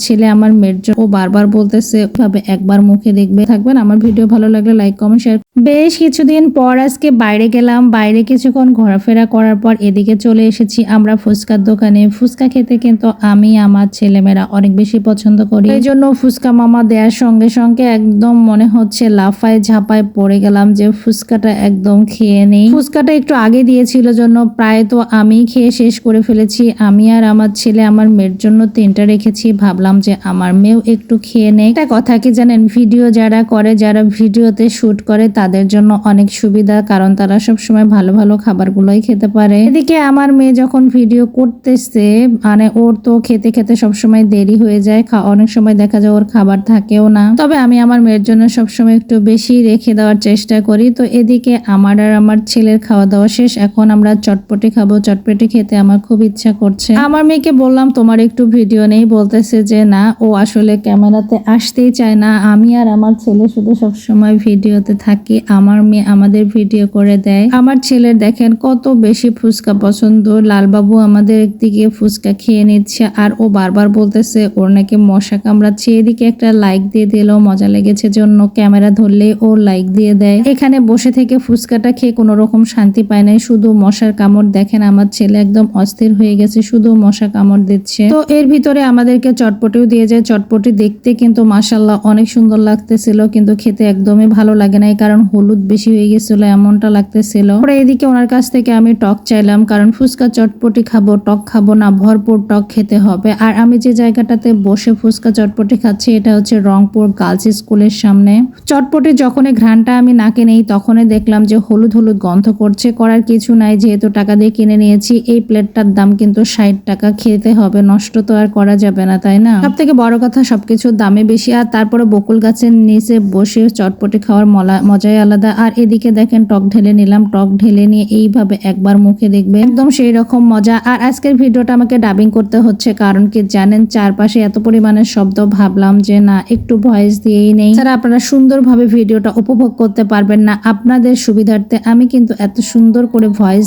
ছেলে আমার মেয়ের জন্য ও বারবার বলতেছে ভাবে একবার মুখে দেখবে থাকবেন। আমার ভিডিও ভালো লাগলে লাইক কমেন্ট শেয়ার। বেশ কিছুদিন পর আজকে বাইরে গেলাম, বাইরে কিছুক্ষণ ঘোরাফেরা করার পর এদিকে চলে এসেছি আমরা ফুচকার দোকানে। ফুচকা খেতে কিন্তু আমি আমার ছেলেমেয়েরা অনেক বেশি পছন্দ করি, এই জন্য ফুচকা মামা দেওয়ার সঙ্গে সঙ্গে একদম মনে হচ্ছে লাফায় ঝাপায় পড়ে গেলাম যে ফুচকাটা একদম খেয়ে নেই। ফুচকাটা একটু আগে দিয়েছিল জন্য প্রায় তো আমি খেয়ে শেষ করে ফেলেছি। আমি আর আমার ছেলে আমার মেয়ের জন্য 3টা রেখেছি, ভাবলাম যে আমার মেয়েও একটু খেয়ে নেই। একটা কথা কি জানেন, ভিডিও যারা করে, যারা ভিডিওতে শুট করে তাদের জন্য অনেক সুবিধা, কারণ তারা সব সময় ভালো ভালো খাবারগুলোই খেতে পারে। এদিকে আমার মেয়ে যখন ভিডিও করতেছে মানে ওর তো খেতে খেতে সবসময় দেরি হয়ে যায়, অনেক সময় দেখা যায় ওর খাবার থাকেও না। তবে আমি আমার মেয়ের জন্য সবসময় একটু বেশি রেখে দেওয়ার চেষ্টা করি। তো এদিকে আমার আর আমার ছেলের খাওয়া দাওয়া শেষ, এখন আমরা চটপটি খাবো। চটপটি খেতে আমার খুব ইচ্ছা করছে। আমার মেয়েকে বললাম তোমার একটু ভিডিও নেই, বলতেছে যে না, ও আসলে ক্যামেরাতে আসতেই চায় না। আমি আর আমার ছেলে শুধু সবসময় ভিডিওতে থাকি, আমার মেয়ে আমাদের ভিডিও করে দেয়। আমার ছেলের দেখেন কত বেশি ফুচকা পছন্দ। লালবাবু আমাদের একদিকে ফুচকা খেয়ে নিচ্ছে আর ও বারবার বলতেছে ওর নাকি মশা কামড়াচ্ছে। এদিকে একটা লাইক দিয়ে দিল, মজা লেগেছে জন্য ক্যামেরা ধরলে ও লাইক দিয়ে দেয়। এখানে বসে থেকে ফুচকাটা খেয়ে কোনো রকম শান্তি পায় নাই, শুধু মশার কামড়। দেখেন আমার ছেলে একদম অস্থির হয়ে গেছে, শুধু মশা কামড় দিচ্ছে। তো এর ভিতরে আমাদেরকে চটপটিও দিয়ে যায়। চটপটি দেখতে কিন্তু মাশাআল্লাহ অনেক সুন্দর লাগতেছিল, কিন্তু খেতে একদমই ভালো লাগে নাই, কারণ হলুদ বেশি হয়ে গেছিল এমনটা লাগতেছিল। পরে এদিকে ওনার কাছ থেকে আমি টক চাইলাম, কারণ ফুচকা চটপটি খাবো, টক খাবো না, ভরপুর টক খেতে হবে। আর আমি যে জায়গাটাতে বসে ফুচকা চটপটি খাচ্ছি এটা হচ্ছে রংপুর গার্লস স্কুলের সামনে। চটপটি যখনই ঘ্রাণটা আমি নাকে নেই তখনই দেখলাম যে হলুদ হলুদ গন্ধ করছে। করার কিছু নাই, যেহেতু টাকা দিয়ে কিনে নিয়েছি। এই প্লেটটার দাম কিন্তু 60 টাকা, খেতে হবে, নষ্ট তো আর করা যাবে না, তাই না? সব থেকে বড় কথা সবকিছুর দামে বেশি। আর তারপরে বকুল গাছের নিচে বসে চটপটি খাওয়ার মজাই আলাদা। আর এদিকে দেখেন টক ঢেলে নিলাম, টক ঢেলে নিয়ে এইভাবে একবার মুখে দেখবে, একদম সেই রকম মজা। আর আজকের ভিডিওটা আমাকে ডাবিং করতে হচ্ছে, কারণ কি জানেন, চারপাশে এত পরিমাণের শব্দ, ভাবলাম যে না একটু ভয়েস দিয়েই নেই, তারা আপনারা সুন্দরভাবে ভিডিওটা উপভোগ করতে পারবেন না। আপনাদের সুবিধার্থে আমি কিন্তু এত সুন্দর করে ভয়েস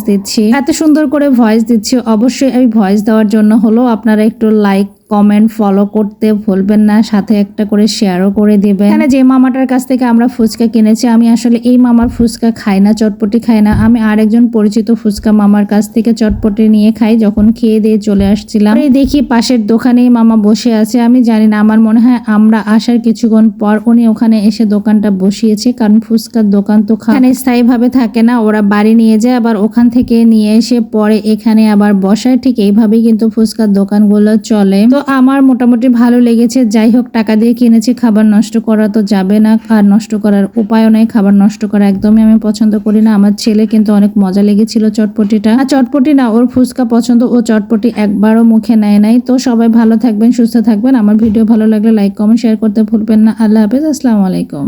দিচ্ছি। অবশ্যই এই ভয়েস দেওয়ার জন্য হলো আপনারা একটু লাইক কমেন্ট ফলো করতে ভুলবেন না, সাথে একটা করে শেয়ারও করে দিবেন। এখানে যে মামাটার কাছ থেকে আমরা ফুচকা কিনেছি, আমি আসলে এই মামার ফুচকা খাই না, চটপটি খাই না। আমি আরেকজন পরিচিত ফুচকা মামার কাছ থেকে চটপটি নিয়ে খাই। যখন খেয়ে দিয়ে চলে আসছিলাম দেখি পাশের দোকানেই মামা বসে আছে। আমি জানি না, আমার মনে হয় আমরা আসার কিছুক্ষণ পর উনি ওখানে এসে দোকানটা বসিয়েছে, কারণ ফুচকার দোকান তো এখানে স্থায়ীভাবে থাকে না, ওরা বাড়ি নিয়ে যায় আবার ওখান থেকে নিয়ে এসে পরে এখানে আবার বসায়। ঠিক এইভাবেই কিন্তু ফুচকার দোকানগুলো চলে। তো আমার মোটামুটি ভালো লেগেছে। যাই হোক, টাকা দিয়ে কিনেছি, খাবার নষ্ট করা তো যাবে না, আর নষ্ট করার উপায়ও নেই। খাবার নষ্ট করা একদমই আমি পছন্দ করি না। আমার ছেলে কিন্তু অনেক মজা লেগেছিল চটপটিটা। আর চটপটি না, ওর ফুচকা পছন্দ, ও চটপটি একবারও মুখে নেয় নাই। তো সবাই ভালো থাকবেন, সুস্থ থাকবেন। আমার ভিডিও ভালো লাগলে লাইক কমেন্ট শেয়ার করতে ভুলবেন না। আল্লাহ হাফেজ, আসসালামু আলাইকুম।